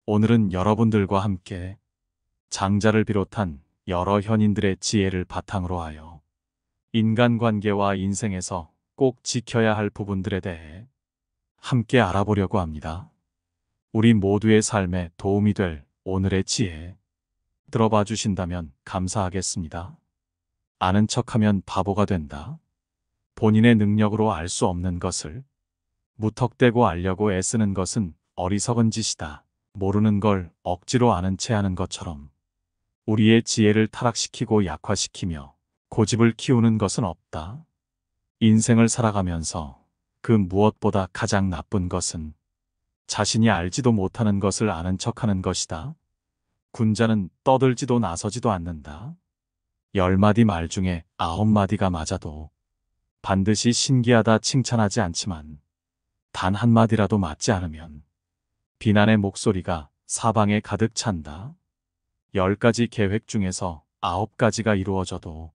오늘은 여러분들과 함께 장자를 비롯한 여러 현인들의 지혜를 바탕으로 하여 인간관계와 인생에서 꼭 지켜야 할 부분들에 대해 함께 알아보려고 합니다. 우리 모두의 삶에 도움이 될 오늘의 지혜 들어봐 주신다면 감사하겠습니다. 아는 척하면 바보가 된다. 본인의 능력으로 알 수 없는 것을 무턱대고 알려고 애쓰는 것은 어리석은 짓이다. 모르는 걸 억지로 아는 채 하는 것처럼 우리의 지혜를 타락시키고 약화시키며 고집을 키우는 것은 없다. 인생을 살아가면서 그 무엇보다 가장 나쁜 것은 자신이 알지도 못하는 것을 아는 척하는 것이다. 군자는 떠들지도 나서지도 않는다. 10마디 말 중에 9마디가 맞아도 반드시 신기하다 칭찬하지 않지만 단 한마디라도 맞지 않으면 비난의 목소리가 사방에 가득 찬다. 10가지 계획 중에서 9가지가 이루어져도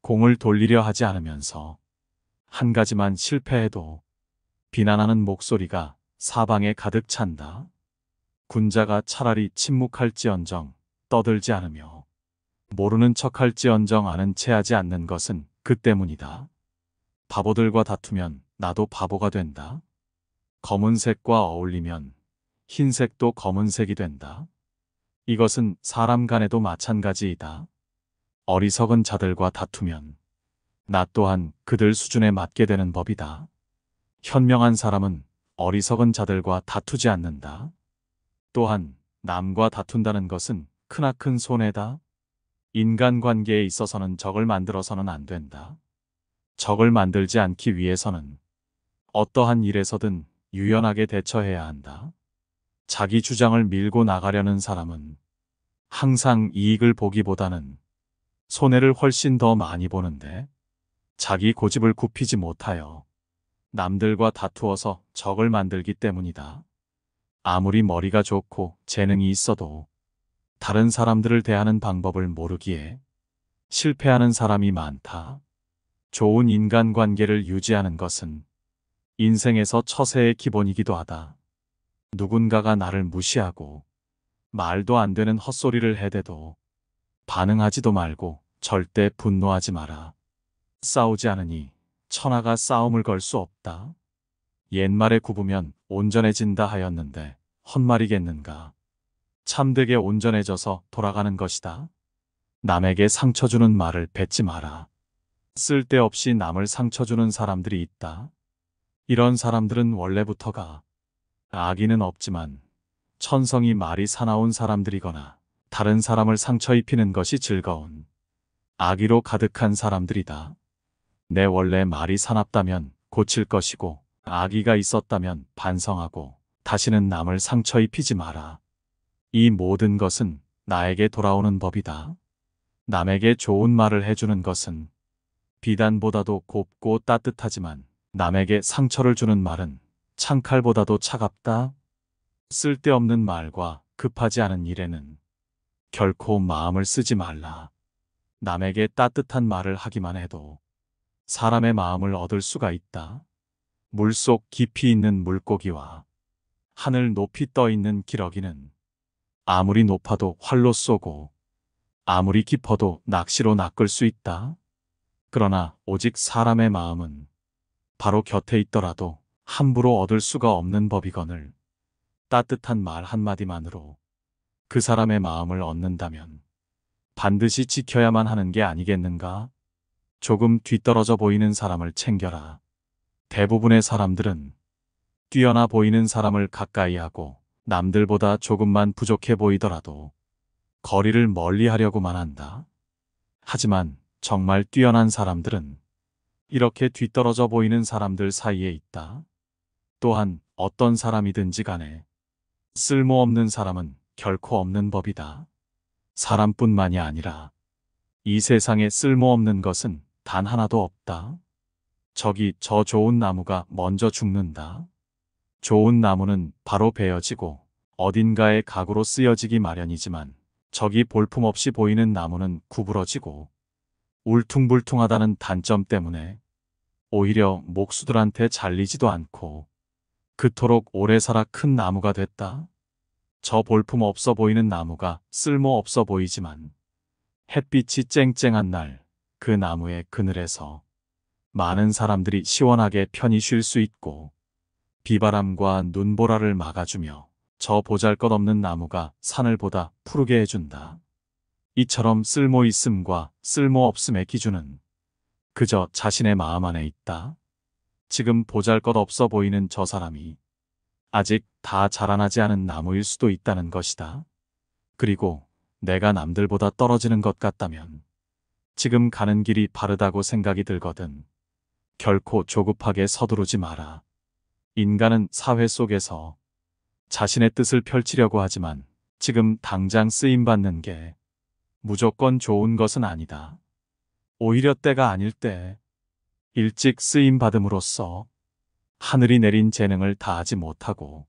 공을 돌리려 하지 않으면서 한 가지만 실패해도 비난하는 목소리가 사방에 가득 찬다. 군자가 차라리 침묵할지언정 떠들지 않으며 모르는 척할지언정 아는 채 하지 않는 것은 그 때문이다. 바보들과 다투면 나도 바보가 된다. 검은색과 어울리면 흰색도 검은색이 된다. 이것은 사람 간에도 마찬가지이다. 어리석은 자들과 다투면 나 또한 그들 수준에 맞게 되는 법이다. 현명한 사람은 어리석은 자들과 다투지 않는다. 또한 남과 다툰다는 것은 크나큰 손해다. 인간관계에 있어서는 적을 만들어서는 안 된다. 적을 만들지 않기 위해서는 어떠한 일에서든 유연하게 대처해야 한다. 자기 주장을 밀고 나가려는 사람은 항상 이익을 보기보다는 손해를 훨씬 더 많이 보는데 자기 고집을 굽히지 못하여 남들과 다투어서 적을 만들기 때문이다. 아무리 머리가 좋고 재능이 있어도 다른 사람들을 대하는 방법을 모르기에 실패하는 사람이 많다. 좋은 인간관계를 유지하는 것은 인생에서 처세의 기본이기도 하다. 누군가가 나를 무시하고 말도 안 되는 헛소리를 해대도 반응하지도 말고 절대 분노하지 마라. 싸우지 않으니 천하가 싸움을 걸 수 없다. 옛말에 굽으면 온전해진다 하였는데 헛말이겠는가. 참되게 온전해져서 돌아가는 것이다. 남에게 상처 주는 말을 뱉지 마라. 쓸데없이 남을 상처 주는 사람들이 있다. 이런 사람들은 원래부터가 악의는 없지만 천성이 말이 사나운 사람들이거나 다른 사람을 상처 입히는 것이 즐거운 악의로 가득한 사람들이다. 내 원래 말이 사납다면 고칠 것이고 악의가 있었다면 반성하고 다시는 남을 상처 입히지 마라. 이 모든 것은 나에게 돌아오는 법이다. 남에게 좋은 말을 해주는 것은 비단보다도 곱고 따뜻하지만 남에게 상처를 주는 말은 창칼보다도 차갑다. 쓸데없는 말과 급하지 않은 일에는 결코 마음을 쓰지 말라. 남에게 따뜻한 말을 하기만 해도 사람의 마음을 얻을 수가 있다. 물속 깊이 있는 물고기와 하늘 높이 떠 있는 기러기는 아무리 높아도 활로 쏘고 아무리 깊어도 낚시로 낚을 수 있다. 그러나 오직 사람의 마음은 바로 곁에 있더라도 함부로 얻을 수가 없는 법이거늘 따뜻한 말 한마디만으로 그 사람의 마음을 얻는다면 반드시 지켜야만 하는 게 아니겠는가? 조금 뒤떨어져 보이는 사람을 챙겨라. 대부분의 사람들은 뛰어나 보이는 사람을 가까이 하고 남들보다 조금만 부족해 보이더라도 거리를 멀리 하려고만 한다. 하지만 정말 뛰어난 사람들은 이렇게 뒤떨어져 보이는 사람들 사이에 있다. 또한 어떤 사람이든지 간에 쓸모없는 사람은 결코 없는 법이다. 사람뿐만이 아니라 이 세상에 쓸모없는 것은 단 하나도 없다. 저기 저 좋은 나무가 먼저 죽는다. 좋은 나무는 바로 베어지고 어딘가에 가구로 쓰여지기 마련이지만 저기 볼품없이 보이는 나무는 구부러지고 울퉁불퉁하다는 단점 때문에 오히려 목수들한테 잘리지도 않고 그토록 오래 살아 큰 나무가 됐다. 저 볼품 없어 보이는 나무가 쓸모 없어 보이지만 햇빛이 쨍쨍한 날 그 나무의 그늘에서 많은 사람들이 시원하게 편히 쉴 수 있고 비바람과 눈보라를 막아주며 저 보잘것없는 나무가 산을 보다 푸르게 해준다. 이처럼 쓸모 있음과 쓸모 없음의 기준은 그저 자신의 마음 안에 있다. 지금 보잘것없어 보이는 저 사람이 아직 다 자라나지 않은 나무일 수도 있다는 것이다. 그리고 내가 남들보다 떨어지는 것 같다면 지금 가는 길이 바르다고 생각이 들거든. 결코 조급하게 서두르지 마라. 인간은 사회 속에서 자신의 뜻을 펼치려고 하지만 지금 당장 쓰임받는 게 무조건 좋은 것은 아니다. 오히려 때가 아닐 때 일찍 쓰임받음으로써 하늘이 내린 재능을 다하지 못하고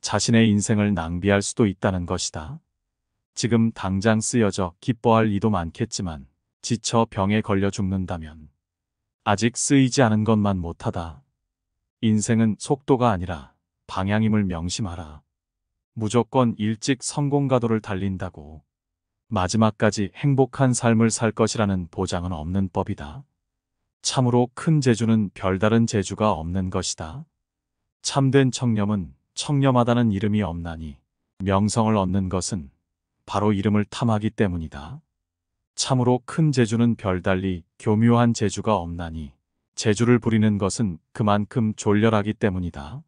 자신의 인생을 낭비할 수도 있다는 것이다. 지금 당장 쓰여져 기뻐할 이도 많겠지만 지쳐 병에 걸려 죽는다면 아직 쓰이지 않은 것만 못하다. 인생은 속도가 아니라 방향임을 명심하라. 무조건 일찍 성공가도를 달린다고 마지막까지 행복한 삶을 살 것이라는 보장은 없는 법이다. 참으로 큰 재주는 별다른 재주가 없는 것이다. 참된 청렴은 청렴하다는 이름이 없나니 명성을 얻는 것은 바로 이름을 탐하기 때문이다. 참으로 큰 재주는 별달리 교묘한 재주가 없나니 재주를 부리는 것은 그만큼 졸렬하기 때문이다.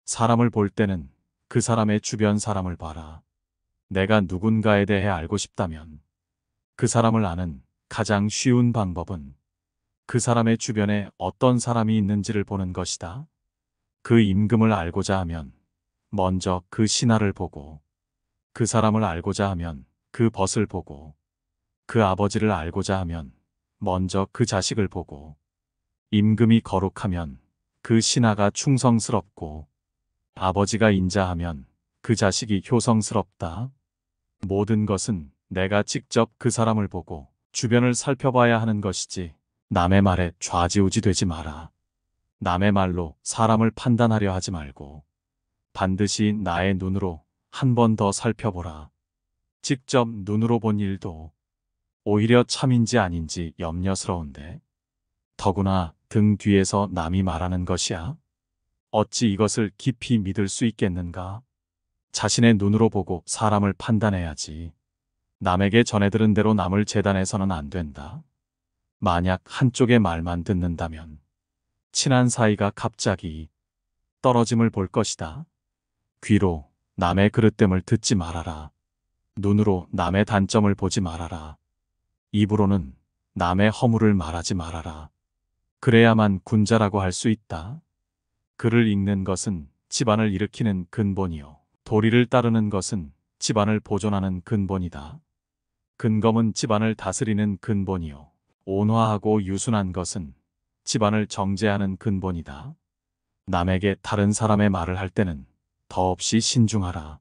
사람을 볼 때는 그 사람의 주변 사람을 봐라. 내가 누군가에 대해 알고 싶다면 그 사람을 아는 가장 쉬운 방법은 그 사람의 주변에 어떤 사람이 있는지를 보는 것이다. 그 임금을 알고자 하면 먼저 그 신하를 보고, 그 사람을 알고자 하면 그 벗을 보고, 그 아버지를 알고자 하면 먼저 그 자식을 보고, 임금이 거룩하면 그 신하가 충성스럽고, 아버지가 인자하면 그 자식이 효성스럽다. 모든 것은 내가 직접 그 사람을 보고 주변을 살펴봐야 하는 것이지 남의 말에 좌지우지 되지 마라. 남의 말로 사람을 판단하려 하지 말고 반드시 나의 눈으로 한 번 더 살펴보라. 직접 눈으로 본 일도 오히려 참인지 아닌지 염려스러운데 더구나 등 뒤에서 남이 말하는 것이야. 어찌 이것을 깊이 믿을 수 있겠는가? 자신의 눈으로 보고 사람을 판단해야지. 남에게 전해 들은 대로 남을 재단해서는 안 된다. 만약 한쪽의 말만 듣는다면 친한 사이가 갑자기 떨어짐을 볼 것이다. 귀로 남의 그릇됨을 듣지 말아라. 눈으로 남의 단점을 보지 말아라. 입으로는 남의 허물을 말하지 말아라. 그래야만 군자라고 할 수 있다. 글을 읽는 것은 집안을 일으키는 근본이요. 도리를 따르는 것은 집안을 보존하는 근본이다. 근검은 집안을 다스리는 근본이요. 온화하고 유순한 것은 집안을 정제하는 근본이다. 남에게 다른 사람의 말을 할 때는 더없이 신중하라.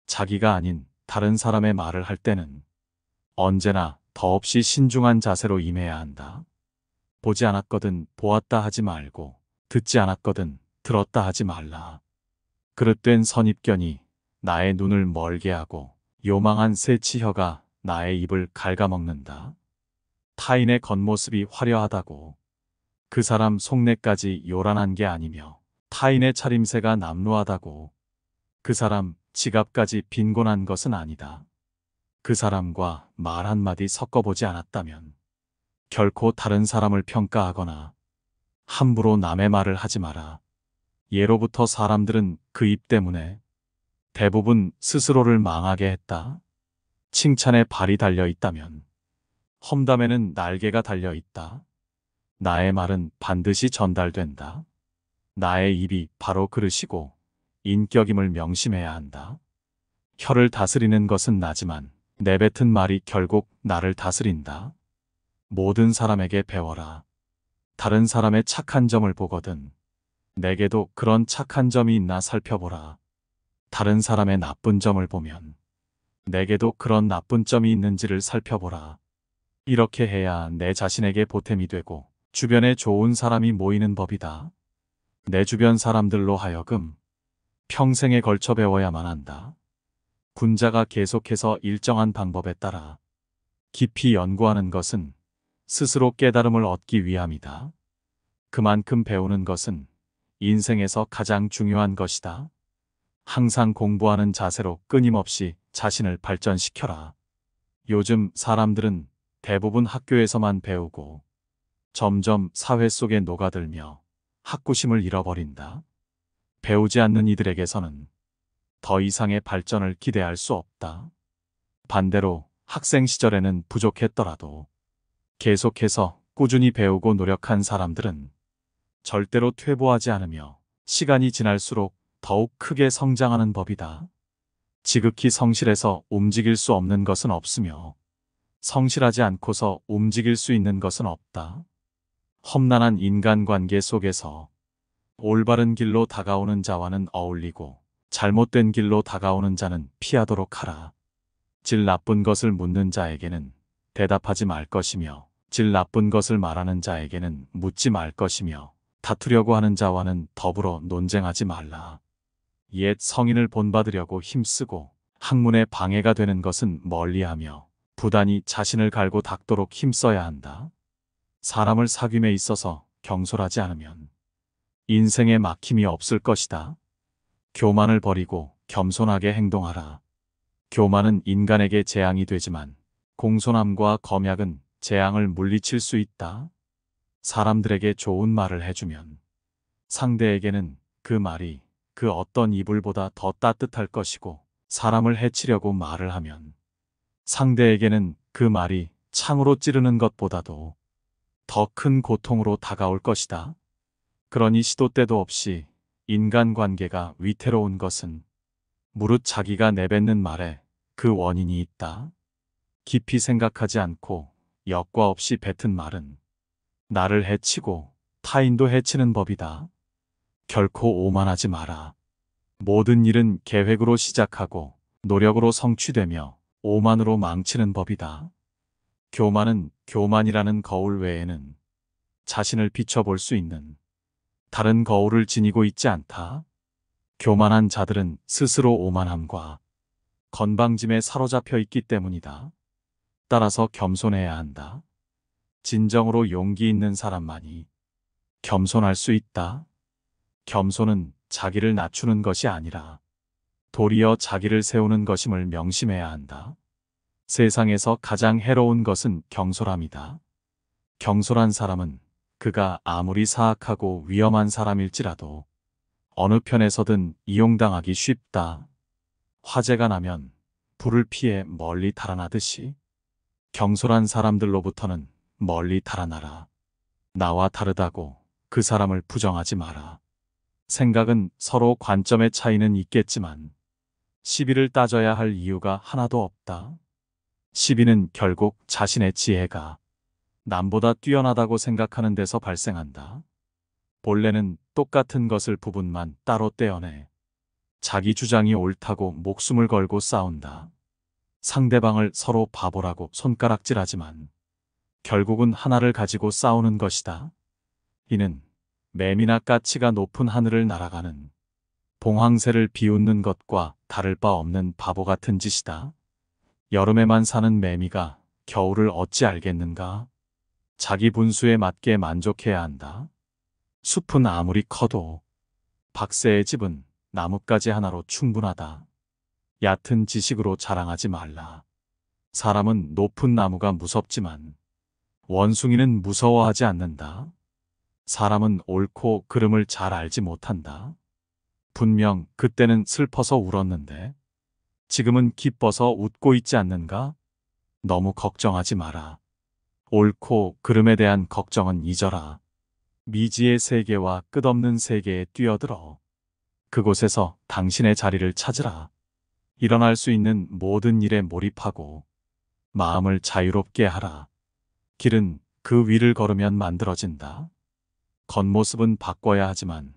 자기가 아닌 다른 사람의 말을 할 때는 언제나 더없이 신중한 자세로 임해야 한다. 보지 않았거든 보았다 하지 말고 듣지 않았거든 들었다 하지 말라. 그릇된 선입견이 나의 눈을 멀게 하고 요망한 새치혀가 나의 입을 갉아먹는다. 타인의 겉모습이 화려하다고 그 사람 속내까지 요란한 게 아니며 타인의 차림새가 남루하다고 그 사람 지갑까지 빈곤한 것은 아니다. 그 사람과 말 한마디 섞어보지 않았다면 결코 다른 사람을 평가하거나 함부로 남의 말을 하지 마라. 예로부터 사람들은 그 입 때문에 대부분 스스로를 망하게 했다. 칭찬에 발이 달려 있다면 험담에는 날개가 달려 있다. 나의 말은 반드시 전달된다. 나의 입이 바로 그릇이고 인격임을 명심해야 한다. 혀를 다스리는 것은 나지만 내뱉은 말이 결국 나를 다스린다. 모든 사람에게 배워라. 다른 사람의 착한 점을 보거든 내게도 그런 착한 점이 있나 살펴보라. 다른 사람의 나쁜 점을 보면 내게도 그런 나쁜 점이 있는지를 살펴보라. 이렇게 해야 내 자신에게 보탬이 되고 주변에 좋은 사람이 모이는 법이다. 내 주변 사람들로 하여금 평생에 걸쳐 배워야만 한다. 군자가 계속해서 일정한 방법에 따라 깊이 연구하는 것은 스스로 깨달음을 얻기 위함이다. 그만큼 배우는 것은 인생에서 가장 중요한 것이다. 항상 공부하는 자세로 끊임없이 자신을 발전시켜라. 요즘 사람들은 대부분 학교에서만 배우고 점점 사회 속에 녹아들며 학구심을 잃어버린다. 배우지 않는 이들에게서는 더 이상의 발전을 기대할 수 없다. 반대로 학생 시절에는 부족했더라도 계속해서 꾸준히 배우고 노력한 사람들은 절대로 퇴보하지 않으며 시간이 지날수록 더욱 크게 성장하는 법이다. 지극히 성실해서 움직일 수 없는 것은 없으며 성실하지 않고서 움직일 수 있는 것은 없다. 험난한 인간관계 속에서 올바른 길로 다가오는 자와는 어울리고 잘못된 길로 다가오는 자는 피하도록 하라. 질 나쁜 것을 묻는 자에게는 대답하지 말 것이며 질 나쁜 것을 말하는 자에게는 묻지 말 것이며 다투려고 하는 자와는 더불어 논쟁하지 말라. 옛 성인을 본받으려고 힘쓰고 학문에 방해가 되는 것은 멀리하며 부단히 자신을 갈고 닦도록 힘써야 한다. 사람을 사귐에 있어서 경솔하지 않으면 인생에 막힘이 없을 것이다. 교만을 버리고 겸손하게 행동하라. 교만은 인간에게 재앙이 되지만 공손함과 검약은 재앙을 물리칠 수 있다. 사람들에게 좋은 말을 해주면 상대에게는 그 말이 그 어떤 이불보다 더 따뜻할 것이고, 사람을 해치려고 말을 하면 상대에게는 그 말이 창으로 찌르는 것보다도 더 큰 고통으로 다가올 것이다. 그러니 시도 때도 없이 인간관계가 위태로운 것은 무릇 자기가 내뱉는 말에 그 원인이 있다. 깊이 생각하지 않고 역과 없이 뱉은 말은 나를 해치고 타인도 해치는 법이다. 결코 오만하지 마라. 모든 일은 계획으로 시작하고 노력으로 성취되며 오만으로 망치는 법이다. 교만은 교만이라는 거울 외에는 자신을 비춰볼 수 있는 다른 거울을 지니고 있지 않다. 교만한 자들은 스스로 오만함과 건방짐에 사로잡혀 있기 때문이다. 따라서 겸손해야 한다. 진정으로 용기 있는 사람만이 겸손할 수 있다. 겸손은 자기를 낮추는 것이 아니라 도리어 자기를 세우는 것임을 명심해야 한다. 세상에서 가장 해로운 것은 경솔함이다. 경솔한 사람은 그가 아무리 사악하고 위험한 사람일지라도 어느 편에서든 이용당하기 쉽다. 화재가 나면 불을 피해 멀리 달아나듯이 경솔한 사람들로부터는 멀리 달아나라. 나와 다르다고 그 사람을 부정하지 마라. 생각은 서로 관점의 차이는 있겠지만 시비를 따져야 할 이유가 하나도 없다. 시비는 결국 자신의 지혜가 남보다 뛰어나다고 생각하는 데서 발생한다. 본래는 똑같은 것을 부분만 따로 떼어내 자기 주장이 옳다고 목숨을 걸고 싸운다. 상대방을 서로 바보라고 손가락질하지만 결국은 하나를 가지고 싸우는 것이다. 이는 매미나 까치가 높은 하늘을 날아가는 봉황새를 비웃는 것과 다를 바 없는 바보 같은 짓이다. 여름에만 사는 매미가 겨울을 어찌 알겠는가? 자기 분수에 맞게 만족해야 한다. 숲은 아무리 커도 박새의 집은 나뭇가지 하나로 충분하다. 얕은 지식으로 자랑하지 말라. 사람은 높은 나무가 무섭지만 원숭이는 무서워하지 않는다. 사람은 옳고 그름을 잘 알지 못한다. 분명 그때는 슬퍼서 울었는데 지금은 기뻐서 웃고 있지 않는가? 너무 걱정하지 마라. 옳고 그름에 대한 걱정은 잊어라. 미지의 세계와 끝없는 세계에 뛰어들어 그곳에서 당신의 자리를 찾으라. 일어날 수 있는 모든 일에 몰입하고 마음을 자유롭게 하라. 길은 그 위를 걸으면 만들어진다. 겉모습은 바꿔야 하지만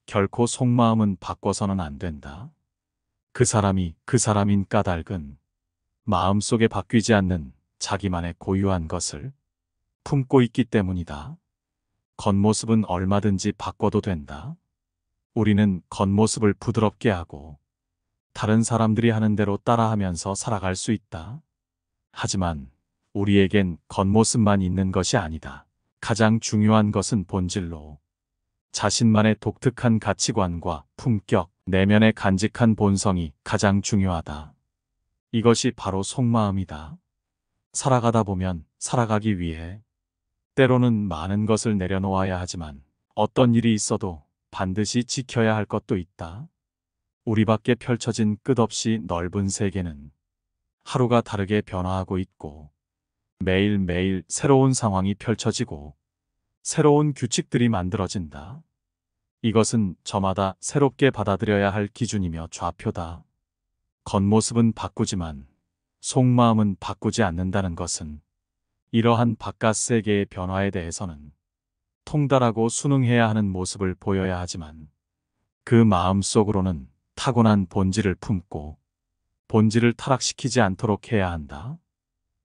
결코 속마음은 바꿔서는 안 된다. 그 사람이 그 사람인 까닭은 마음속에 바뀌지 않는 자기만의 고유한 것을 품고 있기 때문이다. 겉모습은 얼마든지 바꿔도 된다. 우리는 겉모습을 부드럽게 하고 다른 사람들이 하는 대로 따라하면서 살아갈 수 있다. 하지만 우리에겐 겉모습만 있는 것이 아니다. 가장 중요한 것은 본질로 자신만의 독특한 가치관과 품격, 내면의 간직한 본성이 가장 중요하다. 이것이 바로 속마음이다. 살아가다 보면 살아가기 위해 때로는 많은 것을 내려놓아야 하지만 어떤 일이 있어도 반드시 지켜야 할 것도 있다. 우리 밖에 펼쳐진 끝없이 넓은 세계는 하루가 다르게 변화하고 있고 매일매일 새로운 상황이 펼쳐지고 새로운 규칙들이 만들어진다. 이것은 저마다 새롭게 받아들여야 할 기준이며 좌표다. 겉모습은 바꾸지만 속마음은 바꾸지 않는다는 것은 이러한 바깥 세계의 변화에 대해서는 통달하고 순응해야 하는 모습을 보여야 하지만 그 마음 속으로는 타고난 본질을 품고 본질을 타락시키지 않도록 해야 한다.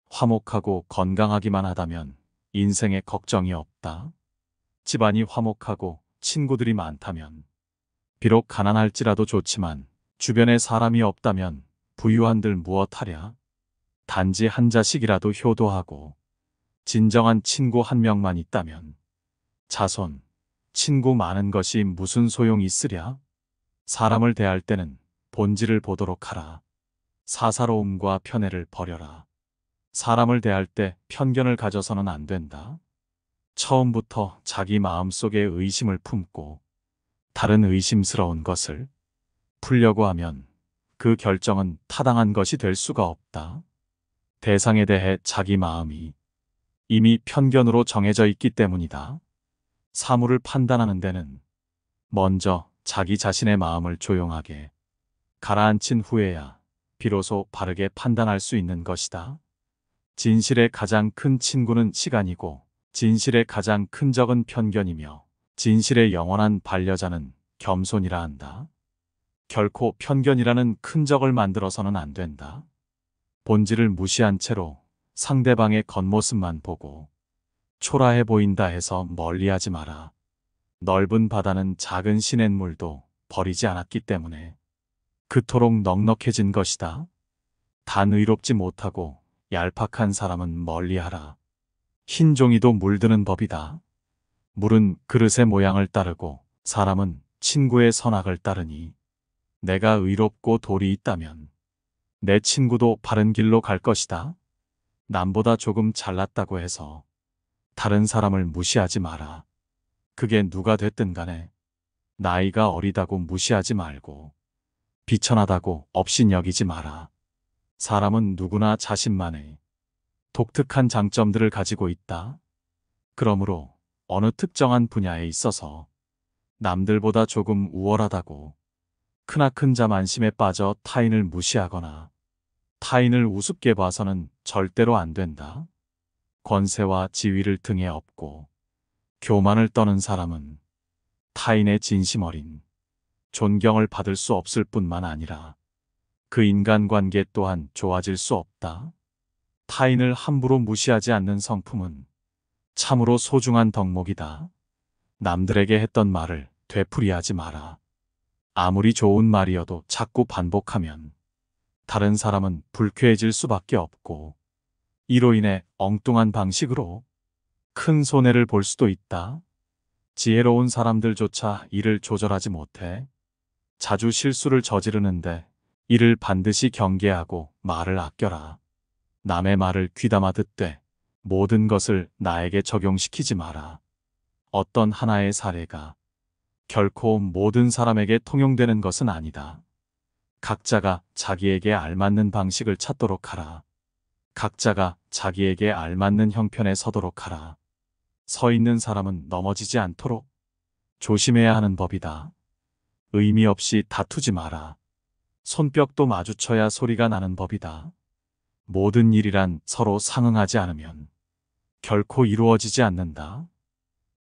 화목하고 건강하기만 하다면 인생에 걱정이 없다. 집안이 화목하고 친구들이 많다면 비록 가난할지라도 좋지만 주변에 사람이 없다면 부유한들 무엇하랴. 단지 한 자식이라도 효도하고 진정한 친구 한 명만 있다면 자손, 친구 많은 것이 무슨 소용이 있으랴. 사람을 대할 때는 본질을 보도록 하라. 사사로움과 편애를 버려라. 사람을 대할 때 편견을 가져서는 안 된다. 처음부터 자기 마음속에 의심을 품고 다른 의심스러운 것을 풀려고 하면 그 결정은 타당한 것이 될 수가 없다. 대상에 대해 자기 마음이 이미 편견으로 정해져 있기 때문이다. 사물을 판단하는 데는 먼저 자기 자신의 마음을 조용하게 가라앉힌 후에야 비로소 바르게 판단할 수 있는 것이다. 진실의 가장 큰 친구는 시간이고 진실의 가장 큰 적은 편견이며 진실의 영원한 반려자는 겸손이라 한다. 결코 편견이라는 큰 적을 만들어서는 안 된다. 본질을 무시한 채로 상대방의 겉모습만 보고 초라해 보인다 해서 멀리하지 마라. 넓은 바다는 작은 시냇물도 버리지 않았기 때문에 그토록 넉넉해진 것이다. 단 의롭지 못하고 얄팍한 사람은 멀리하라. 흰 종이도 물드는 법이다. 물은 그릇의 모양을 따르고 사람은 친구의 선악을 따르니 내가 의롭고 도리 있다면 내 친구도 바른 길로 갈 것이다. 남보다 조금 잘났다고 해서 다른 사람을 무시하지 마라. 그게 누가 됐든 간에 나이가 어리다고 무시하지 말고 비천하다고 업신여기지 마라. 사람은 누구나 자신만의 독특한 장점들을 가지고 있다. 그러므로 어느 특정한 분야에 있어서 남들보다 조금 우월하다고 크나큰 자만심에 빠져 타인을 무시하거나 타인을 우습게 봐서는 절대로 안 된다. 권세와 지위를 등에 업고 교만을 떠는 사람은 타인의 진심 어린 존경을 받을 수 없을 뿐만 아니라 그 인간관계 또한 좋아질 수 없다. 타인을 함부로 무시하지 않는 성품은 참으로 소중한 덕목이다. 남들에게 했던 말을 되풀이하지 마라. 아무리 좋은 말이어도 자꾸 반복하면 다른 사람은 불쾌해질 수밖에 없고 이로 인해 엉뚱한 방식으로 큰 손해를 볼 수도 있다. 지혜로운 사람들조차 이를 조절하지 못해 자주 실수를 저지르는데 이를 반드시 경계하고 말을 아껴라. 남의 말을 귀담아 듣되 모든 것을 나에게 적용시키지 마라. 어떤 하나의 사례가 결코 모든 사람에게 통용되는 것은 아니다. 각자가 자기에게 알맞는 방식을 찾도록 하라. 각자가 자기에게 알맞는 형편에 서도록 하라. 서 있는 사람은 넘어지지 않도록 조심해야 하는 법이다. 의미 없이 다투지 마라. 손뼉도 마주쳐야 소리가 나는 법이다. 모든 일이란 서로 상응하지 않으면 결코 이루어지지 않는다.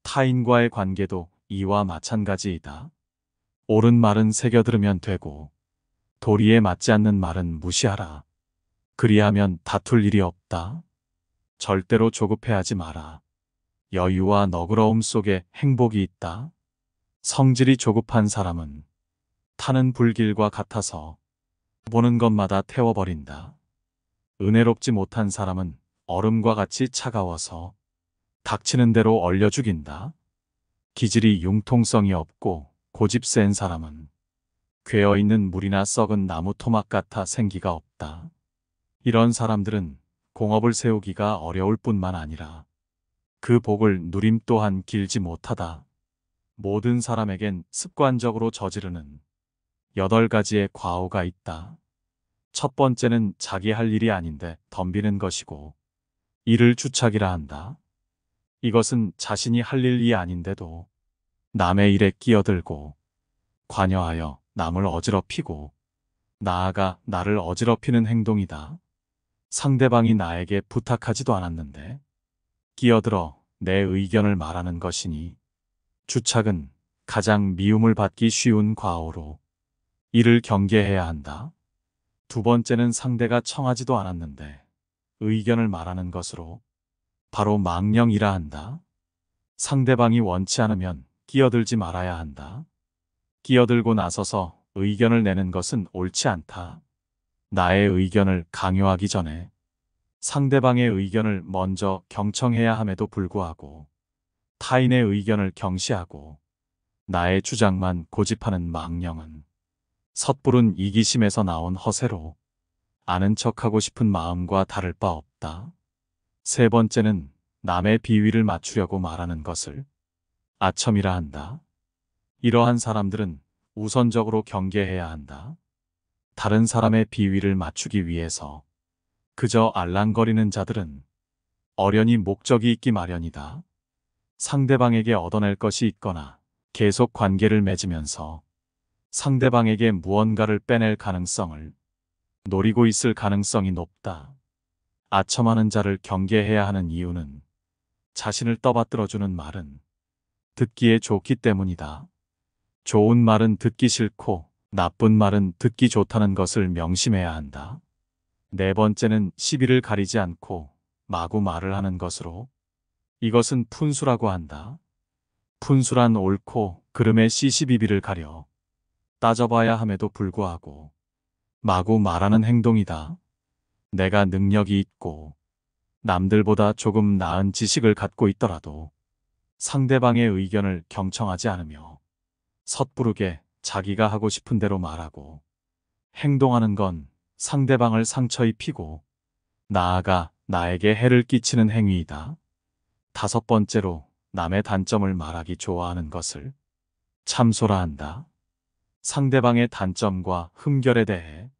타인과의 관계도 이와 마찬가지이다. 옳은 말은 새겨 들으면 되고 도리에 맞지 않는 말은 무시하라. 그리하면 다툴 일이 없다. 절대로 조급해하지 마라. 여유와 너그러움 속에 행복이 있다. 성질이 조급한 사람은 타는 불길과 같아서 보는 것마다 태워버린다. 은혜롭지 못한 사람은 얼음과 같이 차가워서 닥치는 대로 얼려 죽인다. 기질이 융통성이 없고 고집 센 사람은 괴어있는 물이나 썩은 나무 토막 같아 생기가 없다. 이런 사람들은 공업을 세우기가 어려울 뿐만 아니라 그 복을 누림 또한 길지 못하다. 모든 사람에겐 습관적으로 저지르는 8가지의 과오가 있다. 첫 번째는 자기 할 일이 아닌데 덤비는 것이고 이를 주착이라 한다. 이것은 자신이 할 일이 아닌데도 남의 일에 끼어들고 관여하여 남을 어지럽히고 나아가 나를 어지럽히는 행동이다. 상대방이 나에게 부탁하지도 않았는데 끼어들어 내 의견을 말하는 것이니 주착은 가장 미움을 받기 쉬운 과오로 이를 경계해야 한다. 두 번째는 상대가 청하지도 않았는데 의견을 말하는 것으로 바로 망령이라 한다. 상대방이 원치 않으면 끼어들지 말아야 한다. 끼어들고 나서서 의견을 내는 것은 옳지 않다. 나의 의견을 강요하기 전에 상대방의 의견을 먼저 경청해야 함에도 불구하고 타인의 의견을 경시하고 나의 주장만 고집하는 망령은 섣부른 이기심에서 나온 허세로 아는 척하고 싶은 마음과 다를 바 없다. 세 번째는 남의 비위를 맞추려고 말하는 것을 아첨이라 한다. 이러한 사람들은 우선적으로 경계해야 한다. 다른 사람의 비위를 맞추기 위해서 그저 알랑거리는 자들은 어련히 목적이 있기 마련이다. 상대방에게 얻어낼 것이 있거나 계속 관계를 맺으면서 상대방에게 무언가를 빼낼 가능성을 노리고 있을 가능성이 높다. 아첨하는 자를 경계해야 하는 이유는 자신을 떠받들어주는 말은 듣기에 좋기 때문이다. 좋은 말은 듣기 싫고 나쁜 말은 듣기 좋다는 것을 명심해야 한다. 네 번째는 시비를 가리지 않고 마구 말을 하는 것으로 이것은 푼수라고 한다. 푼수란 옳고 그름의 시시비비를 가려 따져봐야 함에도 불구하고 마구 말하는 행동이다. 내가 능력이 있고 남들보다 조금 나은 지식을 갖고 있더라도 상대방의 의견을 경청하지 않으며 섣부르게 자기가 하고 싶은 대로 말하고 행동하는 건 상대방을 상처 입히고 나아가 나에게 해를 끼치는 행위이다. 다섯 번째로 남의 단점을 말하기 좋아하는 것을 참소라 한다. 상대방의 단점과 흠결에 대해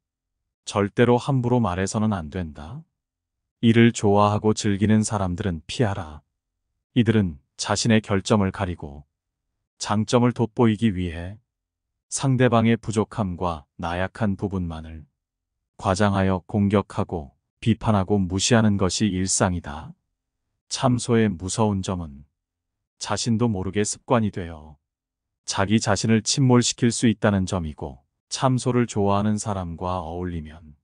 절대로 함부로 말해서는 안 된다. 이를 좋아하고 즐기는 사람들은 피하라. 이들은 자신의 결점을 가리고 장점을 돋보이기 위해 상대방의 부족함과 나약한 부분만을 과장하여 공격하고 비판하고 무시하는 것이 일상이다. 참소의 무서운 점은 자신도 모르게 습관이 되어 자기 자신을 침몰시킬 수 있다는 점이고 참소를 좋아하는 사람과 어울리면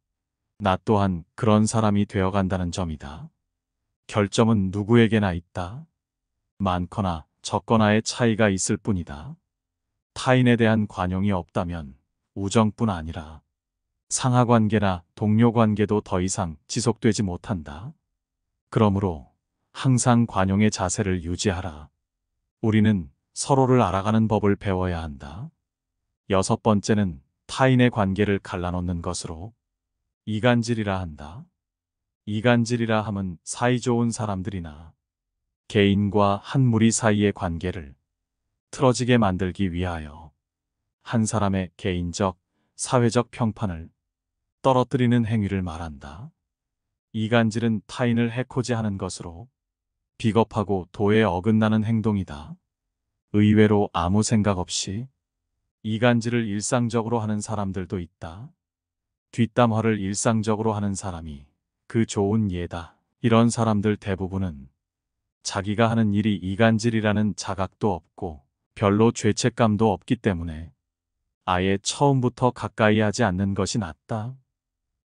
나 또한 그런 사람이 되어간다는 점이다. 결점은 누구에게나 있다. 많거나 적거나의 차이가 있을 뿐이다. 타인에 대한 관용이 없다면 우정뿐 아니라 상하관계나 동료관계도 더 이상 지속되지 못한다. 그러므로 항상 관용의 자세를 유지하라. 우리는 서로를 알아가는 법을 배워야 한다. 여섯 번째는 타인의 관계를 갈라놓는 것으로 이간질이라 한다. 이간질이라 함은 사이좋은 사람들이나 개인과 한 무리 사이의 관계를 틀어지게 만들기 위하여 한 사람의 개인적, 사회적 평판을 떨어뜨리는 행위를 말한다. 이간질은 타인을 해코지하는 것으로 비겁하고 도에 어긋나는 행동이다. 의외로 아무 생각 없이 이간질을 일상적으로 하는 사람들도 있다. 뒷담화를 일상적으로 하는 사람이 그 좋은 예다. 이런 사람들 대부분은 자기가 하는 일이 이간질이라는 자각도 없고 별로 죄책감도 없기 때문에 아예 처음부터 가까이 하지 않는 것이 낫다.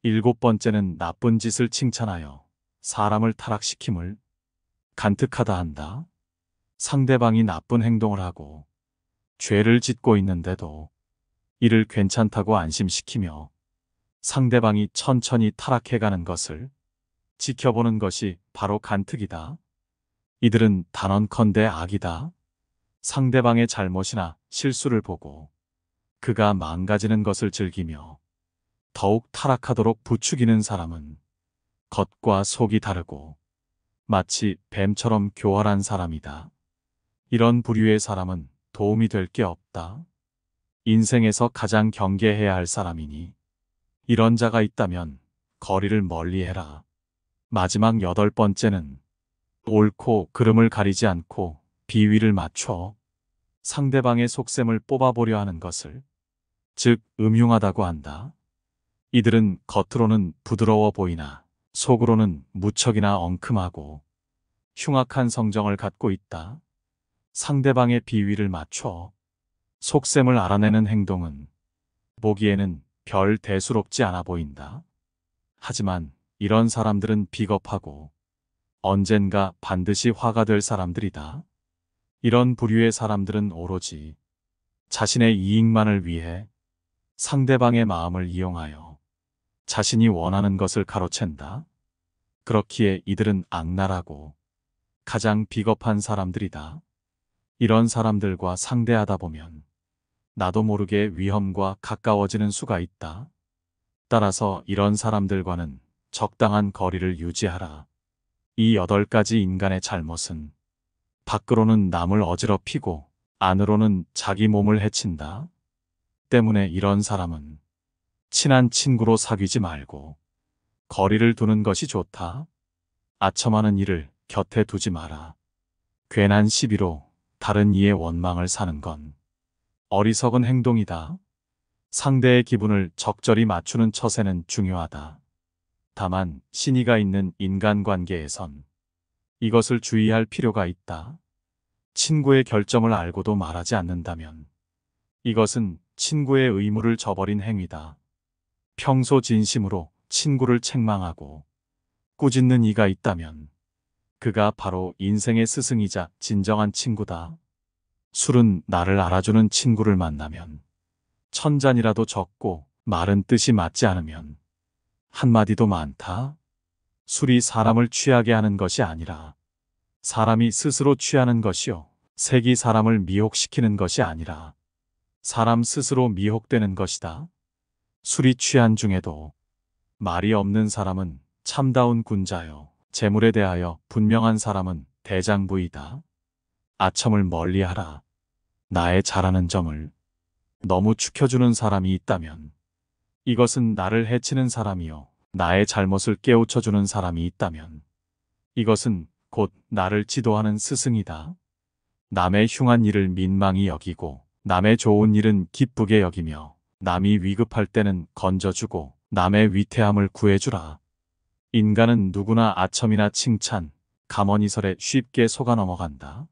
일곱 번째는 나쁜 짓을 칭찬하여 사람을 타락시킴을 간특하다 한다. 상대방이 나쁜 행동을 하고 죄를 짓고 있는데도 이를 괜찮다고 안심시키며 상대방이 천천히 타락해가는 것을 지켜보는 것이 바로 간특이다. 이들은 단언컨대 악이다. 상대방의 잘못이나 실수를 보고 그가 망가지는 것을 즐기며 더욱 타락하도록 부추기는 사람은 겉과 속이 다르고 마치 뱀처럼 교활한 사람이다. 이런 부류의 사람은 도움이 될 게 없다. 인생에서 가장 경계해야 할 사람이니 이런 자가 있다면 거리를 멀리해라. 마지막 8번째는 옳고 그름을 가리지 않고 비위를 맞춰 상대방의 속셈을 뽑아보려 하는 것을, 즉 음흉하다고 한다. 이들은 겉으로는 부드러워 보이나 속으로는 무척이나 엉큼하고 흉악한 성정을 갖고 있다. 상대방의 비위를 맞춰 속셈을 알아내는 행동은 보기에는 별 대수롭지 않아 보인다. 하지만 이런 사람들은 비겁하고 언젠가 반드시 화가 될 사람들이다. 이런 부류의 사람들은 오로지 자신의 이익만을 위해 상대방의 마음을 이용하여 자신이 원하는 것을 가로챈다. 그렇기에 이들은 악랄하고 가장 비겁한 사람들이다. 이런 사람들과 상대하다 보면 나도 모르게 위험과 가까워지는 수가 있다. 따라서 이런 사람들과는 적당한 거리를 유지하라. 이 8가지 인간의 잘못은 밖으로는 남을 어지럽히고 안으로는 자기 몸을 해친다. 때문에 이런 사람은 친한 친구로 사귀지 말고 거리를 두는 것이 좋다. 아첨하는 이를 곁에 두지 마라. 괜한 시비로 다른 이의 원망을 사는 건 어리석은 행동이다. 상대의 기분을 적절히 맞추는 처세는 중요하다. 다만 신의가 있는 인간관계에선 이것을 주의할 필요가 있다. 친구의 결점을 알고도 말하지 않는다면 이것은 친구의 의무를 저버린 행위다. 평소 진심으로 친구를 책망하고 꾸짖는 이가 있다면 그가 바로 인생의 스승이자 진정한 친구다. 술은 나를 알아주는 친구를 만나면 천잔이라도 적고 말은 뜻이 맞지 않으면 한마디도 많다. 술이 사람을 취하게 하는 것이 아니라 사람이 스스로 취하는 것이요. 색이 사람을 미혹시키는 것이 아니라 사람 스스로 미혹되는 것이다. 술이 취한 중에도 말이 없는 사람은 참다운 군자요. 재물에 대하여 분명한 사람은 대장부이다. 아첨을 멀리하라. 나의 잘하는 점을 너무 축혀주는 사람이 있다면 이것은 나를 해치는 사람이요. 나의 잘못을 깨우쳐주는 사람이 있다면 이것은 곧 나를 지도하는 스승이다. 남의 흉한 일을 민망히 여기고 남의 좋은 일은 기쁘게 여기며 남이 위급할 때는 건져주고 남의 위태함을 구해주라. 인간은 누구나 아첨이나 칭찬, 감언이설에 쉽게 속아 넘어간다.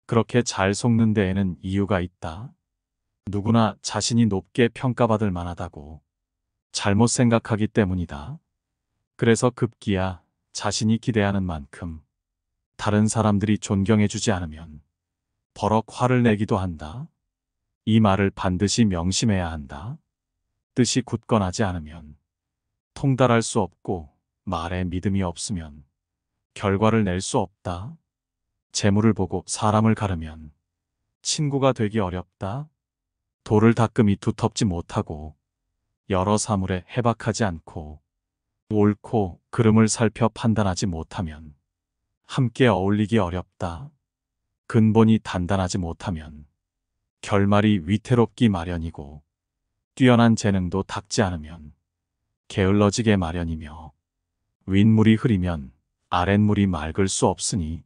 그렇게 잘 속는 데에는 이유가 있다. 누구나 자신이 높게 평가받을 만하다고 잘못 생각하기 때문이다. 그래서 급기야 자신이 기대하는 만큼 다른 사람들이 존경해주지 않으면 버럭 화를 내기도 한다. 이 말을 반드시 명심해야 한다. 뜻이 굳건하지 않으면 통달할 수 없고 말에 믿음이 없으면 결과를 낼 수 없다. 재물을 보고 사람을 가르면 친구가 되기 어렵다. 돌을 닦음이 두텁지 못하고 여러 사물에 해박하지 않고 옳고 그름을 살펴 판단하지 못하면 함께 어울리기 어렵다. 근본이 단단하지 못하면 결말이 위태롭기 마련이고 뛰어난 재능도 닦지 않으면 게을러지게 마련이며 윗물이 흐리면 아랫물이 맑을 수 없으니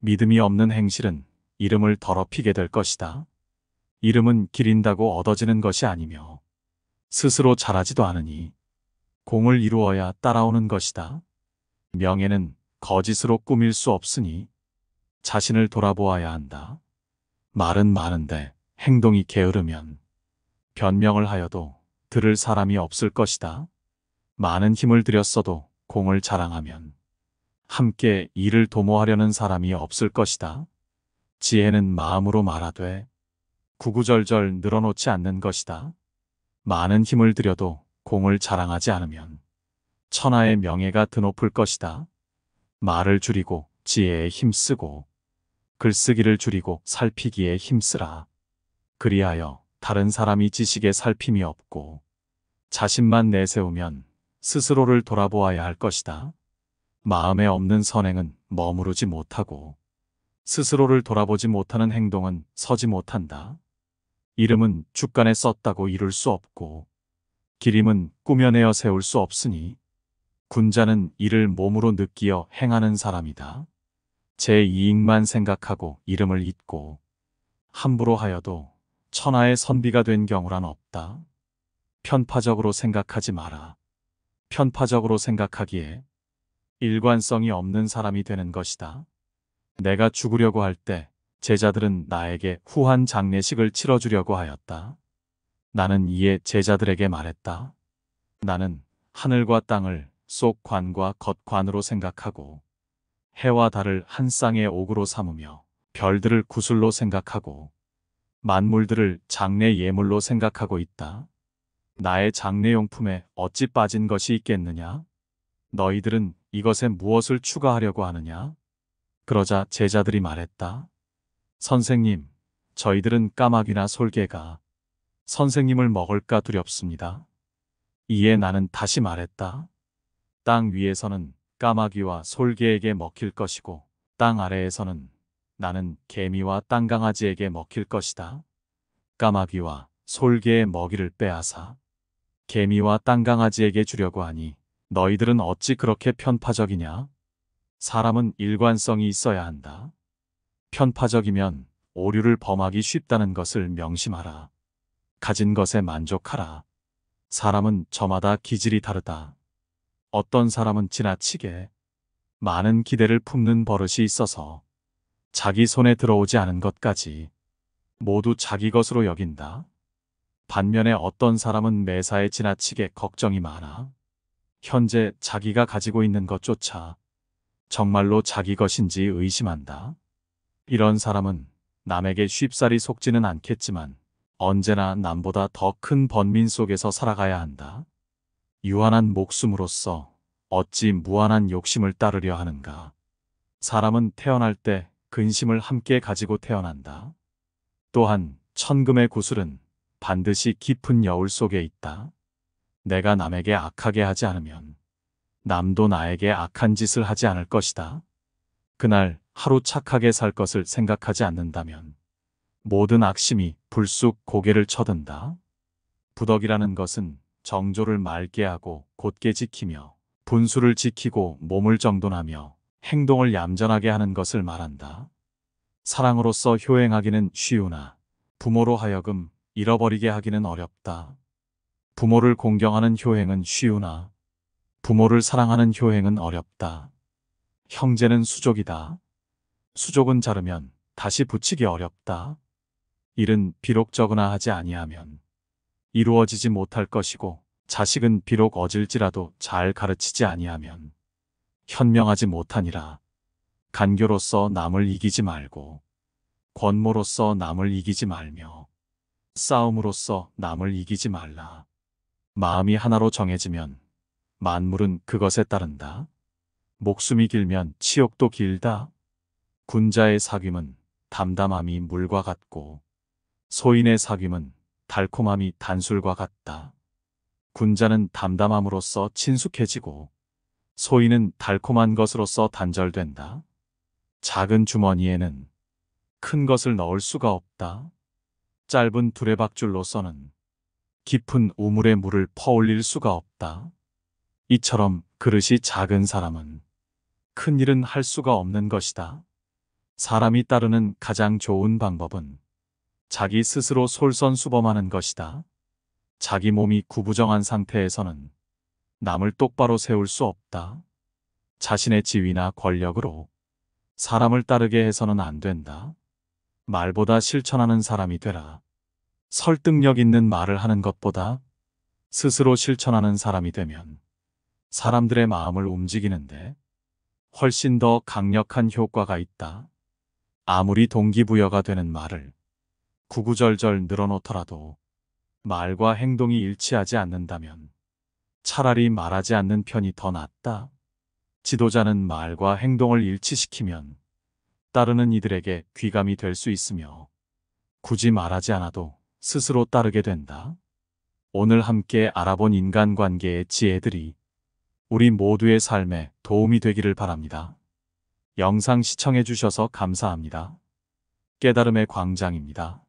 믿음이 없는 행실은 이름을 더럽히게 될 것이다. 이름은 기린다고 얻어지는 것이 아니며 스스로 자라지도 않으니 공을 이루어야 따라오는 것이다. 명예는 거짓으로 꾸밀 수 없으니 자신을 돌아보아야 한다. 말은 많은데 행동이 게으르면 변명을 하여도 들을 사람이 없을 것이다. 많은 힘을 들였어도 공을 자랑하면 함께 이를 도모하려는 사람이 없을 것이다. 지혜는 마음으로 말하되 구구절절 늘어놓지 않는 것이다. 많은 힘을 들여도 공을 자랑하지 않으면 천하의 명예가 드높을 것이다. 말을 줄이고 지혜에 힘쓰고 글쓰기를 줄이고 살피기에 힘쓰라. 그리하여 다른 사람이 지식에 살핌이 없고 자신만 내세우면 스스로를 돌아보아야 할 것이다. 마음에 없는 선행은 머무르지 못하고 스스로를 돌아보지 못하는 행동은 서지 못한다. 이름은 주간에 썼다고 이룰 수 없고 기림은 꾸며내어 세울 수 없으니 군자는 이를 몸으로 느끼어 행하는 사람이다. 제 이익만 생각하고 이름을 잊고 함부로 하여도 천하의 선비가 된 경우란 없다. 편파적으로 생각하지 마라. 편파적으로 생각하기에 일관성이 없는 사람이 되는 것이다. 내가 죽으려고 할 때 제자들은 나에게 후한 장례식을 치러주려고 하였다. 나는 이에 제자들에게 말했다. 나는 하늘과 땅을 속 관과 겉 관으로 생각하고 해와 달을 한 쌍의 옥으로 삼으며 별들을 구슬로 생각하고 만물들을 장례 예물로 생각하고 있다. 나의 장례용품에 어찌 빠진 것이 있겠느냐? 너희들은 이것에 무엇을 추가하려고 하느냐? 그러자 제자들이 말했다. 선생님, 저희들은 까마귀나 솔개가 선생님을 먹을까 두렵습니다. 이에 나는 다시 말했다. 땅 위에서는 까마귀와 솔개에게 먹힐 것이고 땅 아래에서는 나는 개미와 땅강아지에게 먹힐 것이다. 까마귀와 솔개의 먹이를 빼앗아 개미와 땅강아지에게 주려고 하니 너희들은 어찌 그렇게 편파적이냐? 사람은 일관성이 있어야 한다. 편파적이면 오류를 범하기 쉽다는 것을 명심하라. 가진 것에 만족하라. 사람은 저마다 기질이 다르다. 어떤 사람은 지나치게 많은 기대를 품는 버릇이 있어서 자기 손에 들어오지 않은 것까지 모두 자기 것으로 여긴다. 반면에 어떤 사람은 매사에 지나치게 걱정이 많아 현재 자기가 가지고 있는 것조차 정말로 자기 것인지 의심한다. 이런 사람은 남에게 쉽사리 속지는 않겠지만 언제나 남보다 더 큰 번민 속에서 살아가야 한다. 유한한 목숨으로서 어찌 무한한 욕심을 따르려 하는가. 사람은 태어날 때 근심을 함께 가지고 태어난다. 또한 천금의 구슬은 반드시 깊은 여울 속에 있다. 내가 남에게 악하게 하지 않으면 남도 나에게 악한 짓을 하지 않을 것이다. 그날 하루 착하게 살 것을 생각하지 않는다면 모든 악심이 불쑥 고개를 쳐든다. 부덕이라는 것은 정조를 맑게 하고 곧게 지키며 분수를 지키고 몸을 정돈하며 행동을 얌전하게 하는 것을 말한다. 사랑으로서 효행하기는 쉬우나 부모로 하여금 잃어버리게 하기는 어렵다. 부모를 공경하는 효행은 쉬우나 부모를 사랑하는 효행은 어렵다. 형제는 수족이다. 수족은 자르면 다시 붙이기 어렵다. 일은 비록 적으나 하지 아니하면 이루어지지 못할 것이고 자식은 비록 어질지라도 잘 가르치지 아니하면 현명하지 못하니라. 간교로서 남을 이기지 말고 권모로서 남을 이기지 말며 싸움으로써 남을 이기지 말라. 마음이 하나로 정해지면 만물은 그것에 따른다. 목숨이 길면 치욕도 길다. 군자의 사귐은 담담함이 물과 같고 소인의 사귐은 달콤함이 단술과 같다. 군자는 담담함으로써 친숙해지고 소인은 달콤한 것으로서 단절된다. 작은 주머니에는 큰 것을 넣을 수가 없다. 짧은 두레박줄로서는 깊은 우물에 물을 퍼올릴 수가 없다. 이처럼 그릇이 작은 사람은 큰 일은 할 수가 없는 것이다. 사람이 따르는 가장 좋은 방법은 자기 스스로 솔선수범하는 것이다. 자기 몸이 구부정한 상태에서는 남을 똑바로 세울 수 없다. 자신의 지위나 권력으로 사람을 따르게 해서는 안 된다. 말보다 실천하는 사람이 되라. 설득력 있는 말을 하는 것보다 스스로 실천하는 사람이 되면 사람들의 마음을 움직이는데 훨씬 더 강력한 효과가 있다. 아무리 동기부여가 되는 말을 구구절절 늘어놓더라도 말과 행동이 일치하지 않는다면 차라리 말하지 않는 편이 더 낫다. 지도자는 말과 행동을 일치시키면 따르는 이들에게 귀감이 될 수 있으며 굳이 말하지 않아도 스스로 따르게 된다. 오늘 함께 알아본 인간관계의 지혜들이 우리 모두의 삶에 도움이 되기를 바랍니다. 영상 시청해 주셔서 감사합니다. 깨달음의 광장입니다.